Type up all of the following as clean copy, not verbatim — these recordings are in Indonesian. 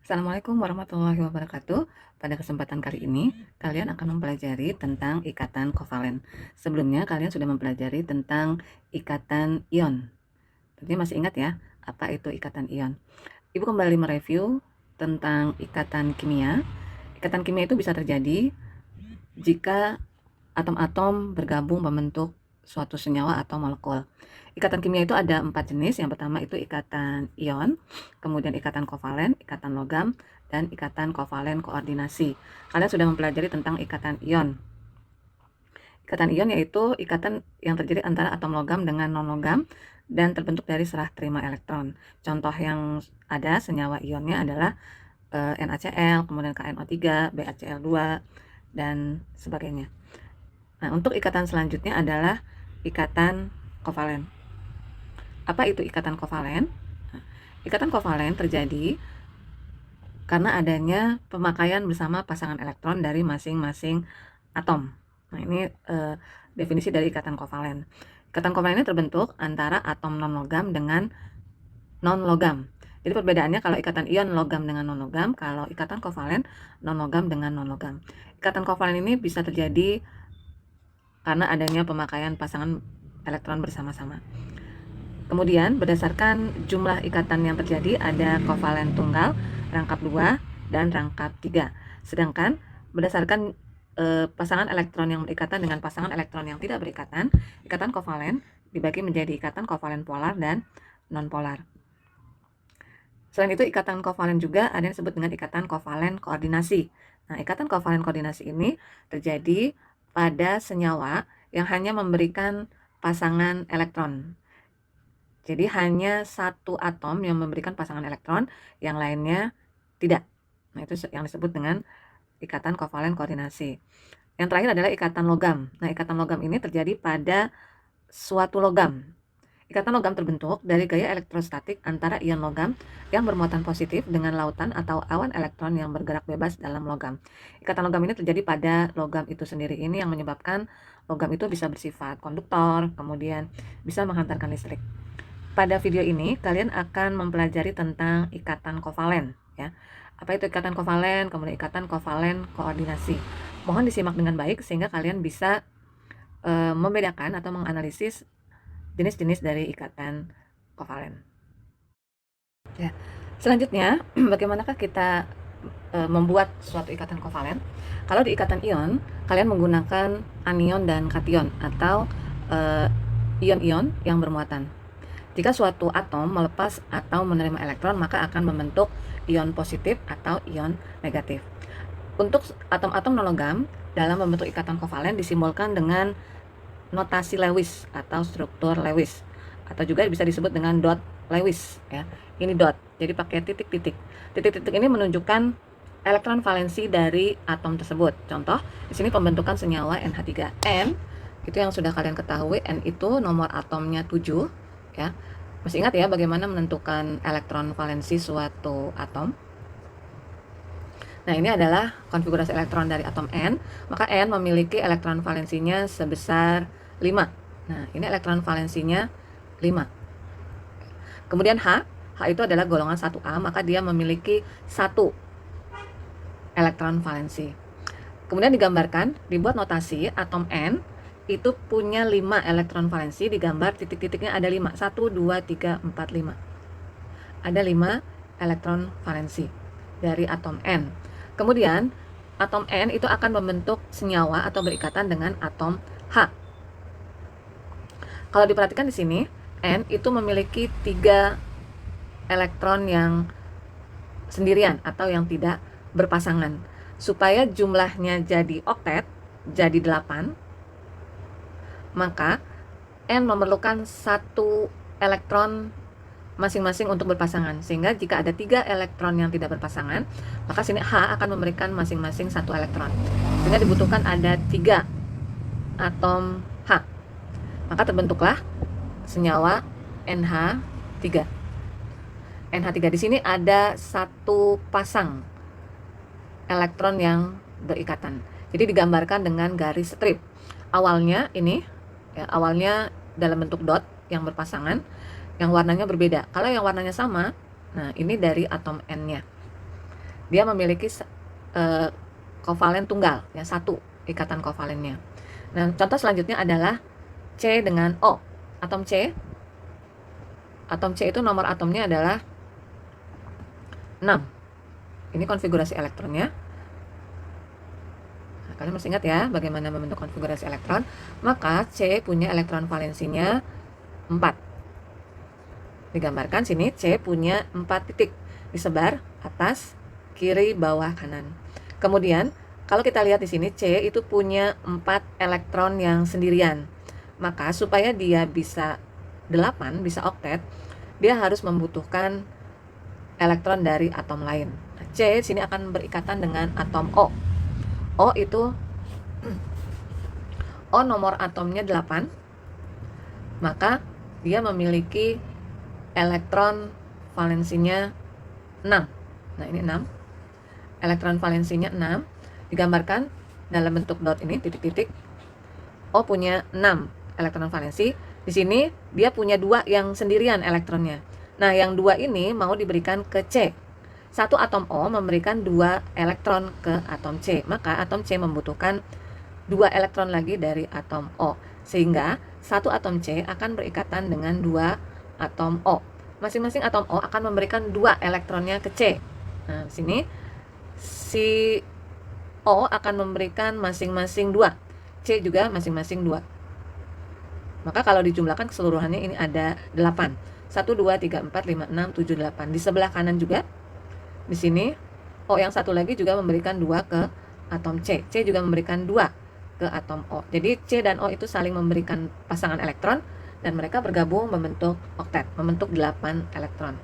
Assalamualaikum warahmatullahi wabarakatuh. Pada kesempatan kali ini, kalian akan mempelajari tentang ikatan kovalen. Sebelumnya, kalian sudah mempelajari tentang ikatan ion. Tentunya masih ingat ya, apa itu ikatan ion. Ibu kembali mereview tentang ikatan kimia. Ikatan kimia itu bisa terjadi jika atom-atom bergabung membentuk suatu senyawa atau molekul. Ikatan kimia itu ada 4 jenis. Yang pertama itu ikatan ion, kemudian ikatan kovalen, ikatan logam, dan ikatan kovalen koordinasi. Kalian sudah mempelajari tentang ikatan ion. Ikatan ion yaitu ikatan yang terjadi antara atom logam dengan non-logam dan terbentuk dari serah terima elektron. Contoh yang ada senyawa ionnya adalah NaCl, kemudian KNO3, BaCl2, dan sebagainya. Nah, untuk ikatan selanjutnya adalah ikatan kovalen. Apa itu ikatan kovalen? Ikatan kovalen terjadi karena adanya pemakaian bersama pasangan elektron dari masing-masing atom. Nah, ini definisi dari ikatan kovalen. Ikatan kovalen ini terbentuk antara atom non-logam dengan non-logam. Jadi perbedaannya kalau ikatan ion logam dengan non-logam, kalau ikatan kovalen non-logam dengan non-logam. Ikatan kovalen ini bisa terjadi karena adanya pemakaian pasangan elektron bersama-sama. Kemudian berdasarkan jumlah ikatan yang terjadi ada kovalen tunggal, rangkap 2, dan rangkap 3. Sedangkan berdasarkan pasangan elektron yang berikatan dengan pasangan elektron yang tidak berikatan, ikatan kovalen dibagi menjadi ikatan kovalen polar dan non-polar. Selain itu, ikatan kovalen juga ada yang disebut dengan ikatan kovalen koordinasi. Nah, ikatan kovalen koordinasi ini terjadi pada senyawa yang hanya memberikan pasangan elektron. Jadi hanya satu atom yang memberikan pasangan elektron, yang lainnya tidak. Nah, itu yang disebut dengan ikatan kovalen koordinasi. Yang terakhir adalah ikatan logam. Nah, ikatan logam ini terjadi pada suatu logam. Ikatan logam terbentuk dari gaya elektrostatik antara ion logam yang bermuatan positif dengan lautan atau awan elektron yang bergerak bebas dalam logam. Ikatan logam ini terjadi pada logam itu sendiri. Ini yang menyebabkan logam itu bisa bersifat konduktor, kemudian bisa menghantarkan listrik. Pada video ini, kalian akan mempelajari tentang ikatan kovalen. Ya. Apa itu ikatan kovalen, kemudian ikatan kovalen koordinasi. Mohon disimak dengan baik sehingga kalian bisa membedakan atau menganalisis jenis-jenis dari ikatan kovalen. Ya. Selanjutnya, bagaimanakah kita membuat suatu ikatan kovalen? Kalau di ikatan ion, kalian menggunakan anion dan kation atau ion-ion yang bermuatan. Jika suatu atom melepas atau menerima elektron, maka akan membentuk ion positif atau ion negatif. Untuk atom-atom non-logam, dalam membentuk ikatan kovalen disimbolkan dengan notasi Lewis atau struktur Lewis, atau juga bisa disebut dengan dot Lewis ya. Ini dot, jadi pakai titik-titik. Titik-titik ini menunjukkan elektron valensi dari atom tersebut. Contoh, di sini pembentukan senyawa NH3. N itu yang sudah kalian ketahui, N itu nomor atomnya 7 ya. Masih ingat ya bagaimana menentukan elektron valensi suatu atom? Nah, ini adalah konfigurasi elektron dari atom N. Maka N memiliki elektron valensinya sebesar 5. Nah, ini elektron valensinya 5. Kemudian H itu adalah golongan 1A, maka dia memiliki 1 elektron valensi. Kemudian digambarkan, dibuat notasi atom N itu punya 5 elektron valensi, digambar titik-titiknya ada 5. 1, 2, 3, 4, 5. Ada 5 elektron valensi dari atom N. Kemudian, atom N itu akan membentuk senyawa atau berikatan dengan atom H. Kalau diperhatikan di sini, N itu memiliki 3 elektron yang sendirian atau yang tidak berpasangan. Supaya jumlahnya jadi oktet, jadi 8, maka N memerlukan 1 elektron masing-masing untuk berpasangan. Sehingga jika ada 3 elektron yang tidak berpasangan, maka sini H akan memberikan masing-masing 1 elektron. Sehingga dibutuhkan ada 3 atom H. Maka terbentuklah senyawa NH3. NH3 di sini ada 1 pasang elektron yang berikatan. Jadi digambarkan dengan garis strip. Awalnya ini, ya, awalnya dalam bentuk dot yang berpasangan, yang warnanya berbeda. Kalau yang warnanya sama, nah ini dari atom N-nya. dia memiliki kovalen tunggal, ya, satu ikatan kovalennya. Nah, contoh selanjutnya adalah C dengan O. Atom C itu nomor atomnya adalah 6. Ini konfigurasi elektronnya. Nah, kalian masih ingat ya bagaimana membentuk konfigurasi elektron? Maka C punya elektron valensinya 4. Digambarkan sini C punya 4 titik disebar atas, kiri, bawah, kanan. Kemudian kalau kita lihat di sini C itu punya 4 elektron yang sendirian. Maka supaya dia bisa 8, bisa oktet, dia harus membutuhkan elektron dari atom lain. Nah, C sini akan berikatan dengan atom O. O itu O nomor atomnya 8. Maka dia memiliki elektron valensinya 6. Nah, ini 6. Elektron valensinya 6 digambarkan dalam bentuk dot ini, titik-titik. O punya 6 elektron valensi. Di sini dia punya 2 yang sendirian elektronnya. Nah, yang 2 ini mau diberikan ke C. Satu atom O memberikan 2 elektron ke atom C. Maka atom C membutuhkan 2 elektron lagi dari atom O. Sehingga satu atom C akan berikatan dengan 2 atom O. Masing-masing atom O akan memberikan 2 elektronnya ke C. Nah, di sini si O akan memberikan masing-masing 2. C juga masing-masing 2. Maka kalau dijumlahkan keseluruhannya ini ada 8. 1, 2, 3, 4, 5, 6, 7, 8. Di sebelah kanan juga, di sini O yang satu lagi juga memberikan 2 ke atom C. C juga memberikan 2 ke atom O. Jadi C dan O itu saling memberikan pasangan elektron dan mereka bergabung membentuk oktet, membentuk 8 elektron.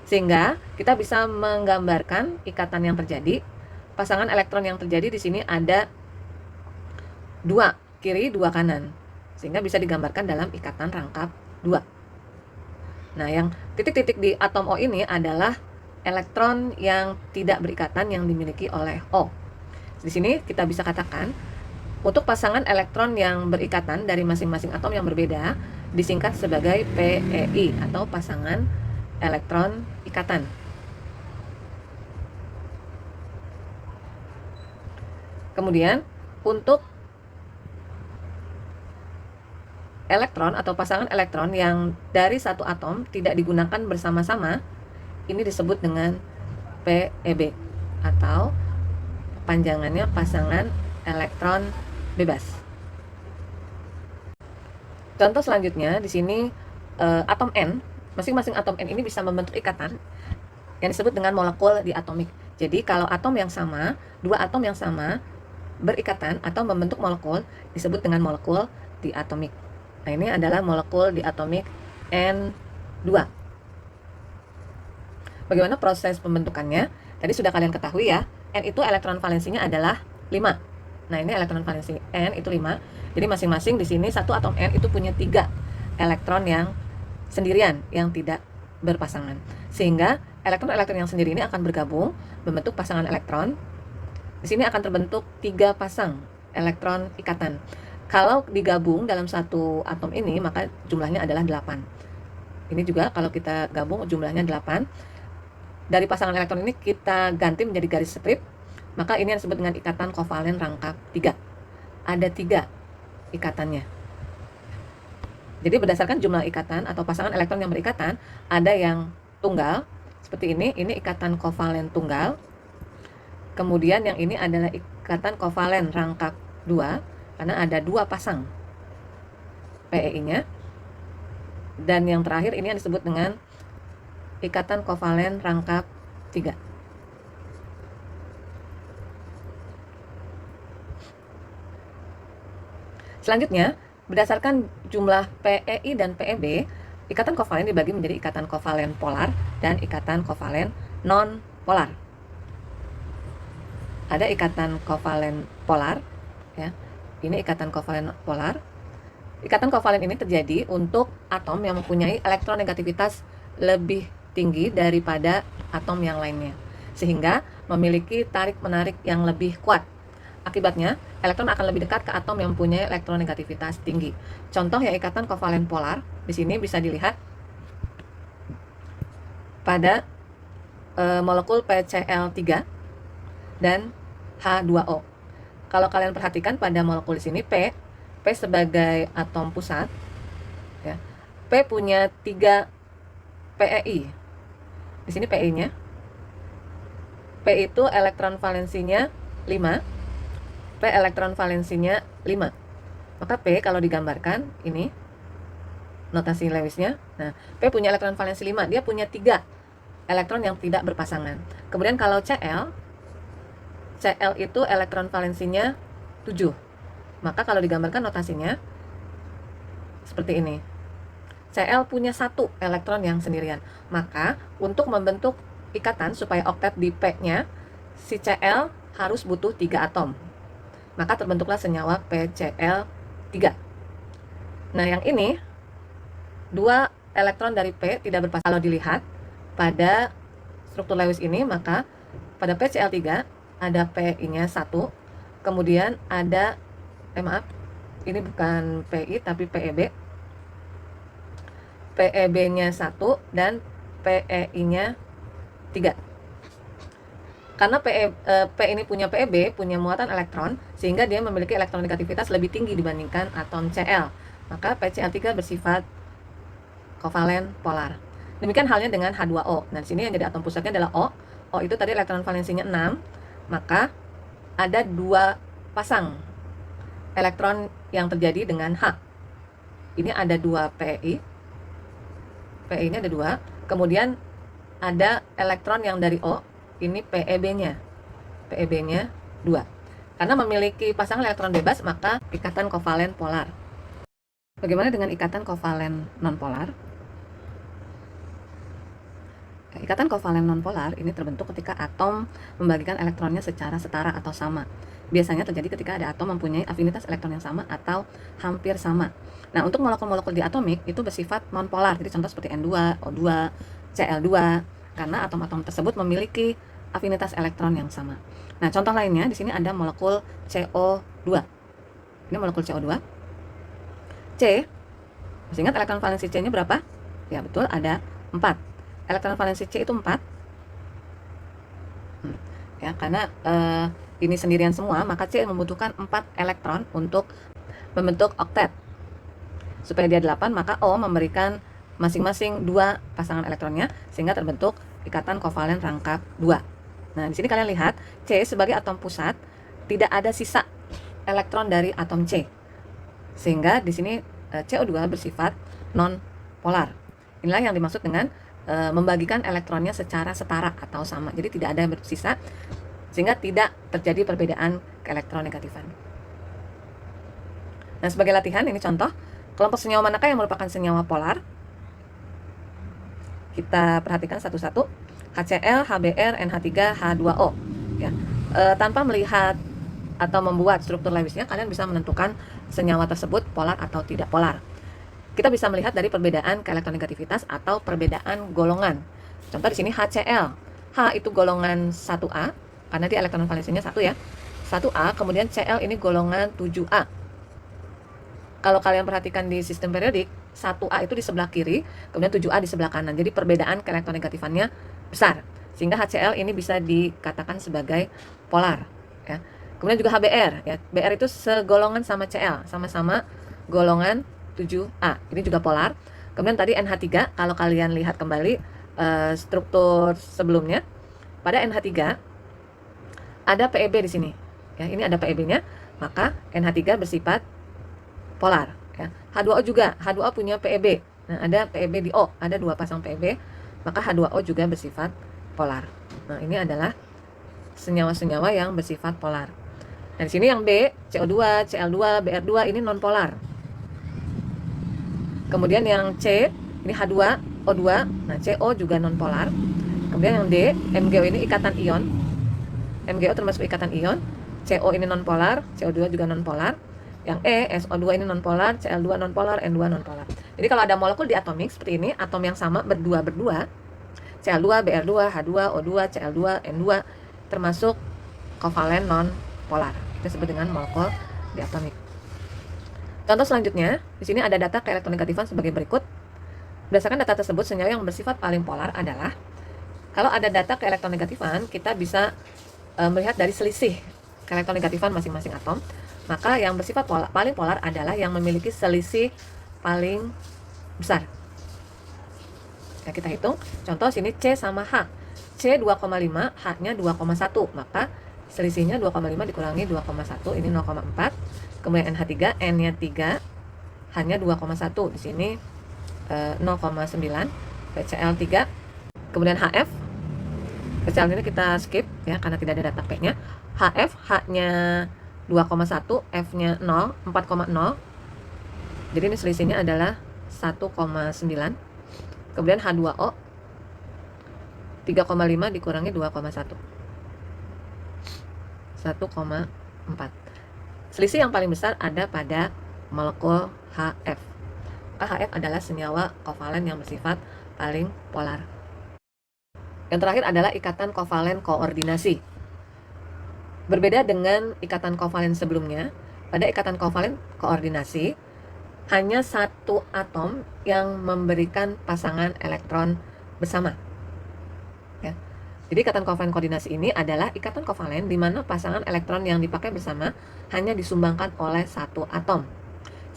Sehingga kita bisa menggambarkan ikatan yang terjadi. Pasangan elektron yang terjadi di sini ada 2 kiri, 2 kanan. Sehingga bisa digambarkan dalam ikatan rangkap 2. Nah, yang titik-titik di atom O ini adalah elektron yang tidak berikatan yang dimiliki oleh O. Di sini kita bisa katakan untuk pasangan elektron yang berikatan dari masing-masing atom yang berbeda disingkat sebagai PEI atau pasangan elektron ikatan. Kemudian untuk elektron atau pasangan elektron yang dari satu atom tidak digunakan bersama-sama, ini disebut dengan PEB atau panjangannya pasangan elektron bebas. Contoh selanjutnya di sini atom N, masing-masing atom N ini bisa membentuk ikatan yang disebut dengan molekul diatomik. Jadi kalau atom yang sama, 2 atom yang sama berikatan atau membentuk molekul disebut dengan molekul diatomik. Nah, ini adalah molekul diatomik N2. Bagaimana proses pembentukannya? Tadi sudah kalian ketahui ya, N itu elektron valensinya adalah 5. Nah, ini elektron valensi N itu 5. Jadi masing-masing di sini satu atom N itu punya 3 elektron yang sendirian, yang tidak berpasangan. Sehingga elektron-elektron yang sendiri ini akan bergabung membentuk pasangan elektron. Di sini akan terbentuk 3 pasang elektron ikatan. Kalau digabung dalam satu atom ini, maka jumlahnya adalah 8. Ini juga kalau kita gabung jumlahnya 8. Dari pasangan elektron ini kita ganti menjadi garis strip, maka ini yang disebut dengan ikatan kovalen rangkap 3. Ada 3 ikatannya. Jadi berdasarkan jumlah ikatan atau pasangan elektron yang berikatan, ada yang tunggal, seperti ini ikatan kovalen tunggal. Kemudian yang ini adalah ikatan kovalen rangkap 2, karena ada 2 pasang PEI-nya. Dan yang terakhir ini yang disebut dengan ikatan kovalen rangkap 3. Selanjutnya, berdasarkan jumlah PEI dan PEB, ikatan kovalen dibagi menjadi ikatan kovalen polar dan ikatan kovalen non-polar. Ada ikatan kovalen polar, ya. Ini ikatan kovalen polar. Ikatan kovalen ini terjadi untuk atom yang mempunyai elektronegativitas lebih tinggi daripada atom yang lainnya, sehingga memiliki tarik-menarik yang lebih kuat. Akibatnya, elektron akan lebih dekat ke atom yang mempunyai elektronegativitas tinggi. Contoh ya ikatan kovalen polar, di sini bisa dilihat pada molekul PCl3. dan H2O. Kalau kalian perhatikan pada molekul di sini P sebagai atom pusat, ya. P punya 3 PEI. Di sini PEI-nya. P itu elektron valensinya 5. P elektron valensinya 5. Maka P kalau digambarkan ini notasi Lewisnya. Nah, P punya elektron valensi 5. Dia punya 3 elektron yang tidak berpasangan. Kemudian kalau Cl itu elektron valensinya 7. Maka kalau digambarkan notasinya seperti ini. Cl punya 1 elektron yang sendirian. Maka untuk membentuk ikatan supaya oktet di P-nya, si Cl harus butuh 3 atom. Maka terbentuklah senyawa PCl3. Nah, yang ini 2 elektron dari P tidak berpasangan. Kalau dilihat pada struktur Lewis ini, maka pada PCl3 ada PI-nya 1, kemudian ada ini bukan PI tapi PEB. PEB-nya 1 dan PEI-nya 3. Karena P ini punya PEB, punya muatan elektron, sehingga dia memiliki elektronegativitas lebih tinggi dibandingkan atom Cl. Maka PCl3 bersifat kovalen polar. Demikian halnya dengan H2O. Nah, di sini yang jadi atom pusatnya adalah O. O itu tadi elektron valensinya 6, maka ada 2 pasang elektron yang terjadi dengan H. Ini ada 2 PEI. PEI-nya ada 2. Kemudian ada elektron yang dari O, ini PEB-nya. PEB-nya 2. Karena memiliki pasangan elektron bebas, maka ikatan kovalen polar. Bagaimana dengan ikatan kovalen nonpolar? Ikatan kovalen nonpolar ini terbentuk ketika atom membagikan elektronnya secara setara atau sama. Biasanya terjadi ketika ada atom mempunyai afinitas elektron yang sama atau hampir sama. Nah, untuk molekul-molekul diatomik itu bersifat nonpolar. Jadi contoh seperti N2, O2, Cl2, karena atom-atom tersebut memiliki afinitas elektron yang sama. Nah, contoh lainnya di sini ada molekul CO2. Ini molekul CO2. C, masih ingat elektron valensi C-nya berapa? Ya, betul, ada 4. Elektron valensi C itu 4. Ya, karena ini sendirian semua, maka C membutuhkan 4 elektron untuk membentuk oktet. Supaya dia 8, maka O memberikan masing-masing 2 pasangan elektronnya, sehingga terbentuk ikatan kovalen rangkap 2. Nah, di sini kalian lihat, C sebagai atom pusat, tidak ada sisa elektron dari atom C. Sehingga di sini CO2 bersifat non-polar. Inilah yang dimaksud dengan membagikan elektronnya secara setara atau sama. Jadi tidak ada yang bersisa, sehingga tidak terjadi perbedaan keelektronegatifan. Nah, sebagai latihan, ini contoh, kelompok senyawa manakah yang merupakan senyawa polar? Kita perhatikan satu-satu. HCl, HBr, NH3, H2O. Ya. Tanpa melihat atau membuat struktur Lewisnya, kalian bisa menentukan senyawa tersebut polar atau tidak polar. Kita bisa melihat dari perbedaan keelektronegativitas atau perbedaan golongan. Contoh di sini HCl. H itu golongan 1A, karena dia elektron valensinya 1 ya. 1A, kemudian Cl ini golongan 7A. Kalau kalian perhatikan di sistem periodik, 1A itu di sebelah kiri, kemudian 7A di sebelah kanan. Jadi perbedaan keelektronegatifannya besar. Sehingga HCl ini bisa dikatakan sebagai polar. Ya. Kemudian juga HBr. Ya. Br itu segolongan sama Cl, sama-sama golongan 7A. Ini juga polar. Kemudian tadi NH3, kalau kalian lihat kembali struktur sebelumnya, pada NH3 ada PEB di sini. Ya, ini ada PEB-nya, maka NH3 bersifat polar. Ya. H2O juga, H2O punya PEB. Nah, ada PEB di O, ada 2 pasang PEB, maka H2O juga bersifat polar. Nah, ini adalah senyawa-senyawa yang bersifat polar. Nah, di sini yang B, CO2, Cl2, Br2 ini non polar. Kemudian yang C, ini H2O2, nah CO juga nonpolar. Kemudian yang D, MgO ini ikatan ion. MgO termasuk ikatan ion. CO ini nonpolar, CO2 juga nonpolar. Yang E, SO2 ini nonpolar, Cl2 nonpolar, N2 nonpolar. Jadi kalau ada molekul diatomik seperti ini, atom yang sama berdua, Cl2, Br2, H2, O2, Cl2, N2, termasuk kovalen nonpolar. Kita sebut dengan molekul diatomik. Contoh selanjutnya, di sini ada data keelektronegatifan sebagai berikut. Berdasarkan data tersebut, senyawa yang bersifat paling polar adalah, kalau ada data keelektronegatifan, kita bisa melihat dari selisih elektronegativan masing-masing atom, maka yang bersifat paling polar adalah yang memiliki selisih paling besar. Nah, kita hitung, contoh sini C sama H. C 2,5, H-nya 2,1, maka selisihnya 2,5 dikurangi 2,1, ini 0,4. Kemudian NH3, N-nya 3, H-nya 2,1, di sini 0,9, PCl 3. Kemudian HF, PCl ini kita skip ya karena tidak ada data P-nya. HF, H-nya 2,1, F-nya 0, 4,0. Jadi ini selisihnya adalah 1,9. Kemudian H2O 3,5 dikurangi 2,1, 1,4. Selisih yang paling besar ada pada molekul HF. HF adalah senyawa kovalen yang bersifat paling polar. Yang terakhir adalah ikatan kovalen koordinasi. Berbeda dengan ikatan kovalen sebelumnya, pada ikatan kovalen koordinasi hanya satu atom yang memberikan pasangan elektron bersama. Ya. Jadi ikatan kovalen koordinasi ini adalah ikatan kovalen di mana pasangan elektron yang dipakai bersama hanya disumbangkan oleh satu atom.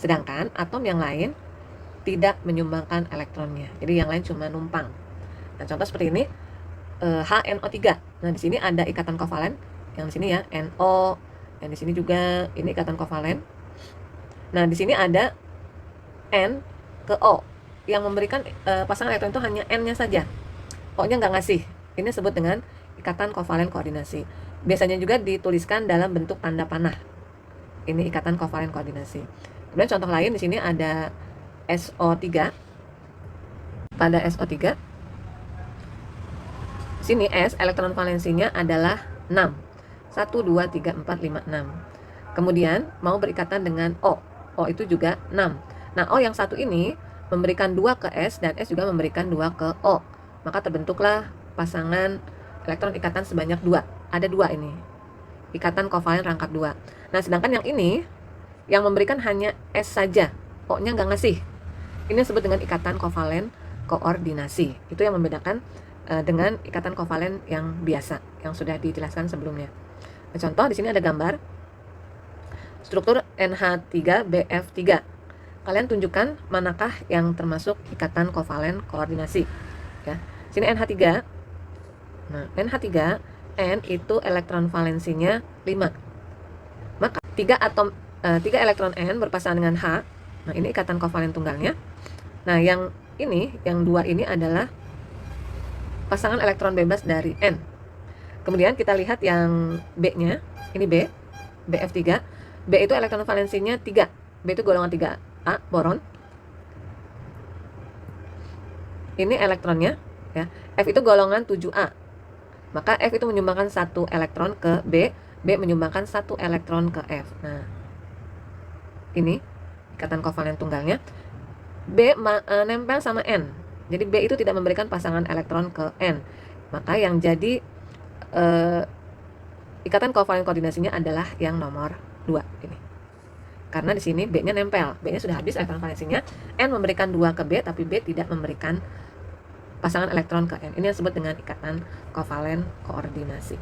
Sedangkan atom yang lain tidak menyumbangkan elektronnya. Jadi yang lain cuma numpang. Nah, contoh seperti ini HNO3. Nah, di sini ada ikatan kovalen yang di sini ya, NO, yang di sini juga ini ikatan kovalen. Nah, di sini ada N ke O yang memberikan pasangan elektron itu hanya N-nya saja, O-nya nggak ngasih. Ini disebut dengan ikatan kovalen koordinasi. Biasanya juga dituliskan dalam bentuk tanda panah. Ini ikatan kovalen koordinasi. Kemudian contoh lain di sini ada SO3. Pada SO3 sini S elektron valensinya adalah 6. 1 2 3 4 5 6. Kemudian mau berikatan dengan O. O itu juga 6. Nah, O yang satu ini memberikan 2 ke S dan S juga memberikan 2 ke O. Maka terbentuklah pasangan elektron ikatan sebanyak 2. Ada 2 ini. Ikatan kovalen rangkap 2. Nah, sedangkan yang ini yang memberikan hanya S saja. O-nya nggak ngasih. Ini disebut dengan ikatan kovalen koordinasi. Itu yang membedakan dengan ikatan kovalen yang biasa yang sudah dijelaskan sebelumnya. Nah, contoh di sini ada gambar struktur NH3BF3. Kalian tunjukkan manakah yang termasuk ikatan kovalen koordinasi. Ya, sini NH3. Nah, NH3, N itu elektron valensinya 5. Maka 3 elektron N berpasangan dengan H. Nah, ini ikatan kovalen tunggalnya. Nah, yang ini, yang 2 ini adalah pasangan elektron bebas dari N. Kemudian kita lihat yang B-nya, ini B, BF3. B itu elektron valensinya 3. B itu golongan 3A, boron. Ini elektronnya, ya. F itu golongan 7A. Maka F itu menyumbangkan 1 elektron ke B, B menyumbangkan 1 elektron ke F. Nah, ini ikatan kovalen tunggalnya. B nempel sama N. Jadi B itu tidak memberikan pasangan elektron ke N. Maka yang jadi ikatan kovalen koordinasinya adalah yang nomor 2 ini. Karena di sini B-nya nempel. B-nya sudah habis elektron valensinya. N memberikan 2 ke B, tapi B tidak memberikan pasangan elektron ke N. Ini yang disebut dengan ikatan kovalen koordinasi.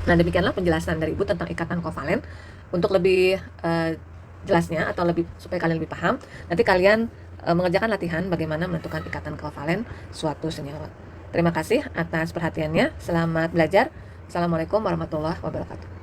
Nah, demikianlah penjelasan dari Ibu tentang ikatan kovalen. Untuk lebih jelasnya atau lebih supaya kalian lebih paham, nanti kalian mengerjakan latihan bagaimana menentukan ikatan kovalen suatu senyawa. Terima kasih atas perhatiannya. Selamat belajar. Assalamualaikum warahmatullahi wabarakatuh.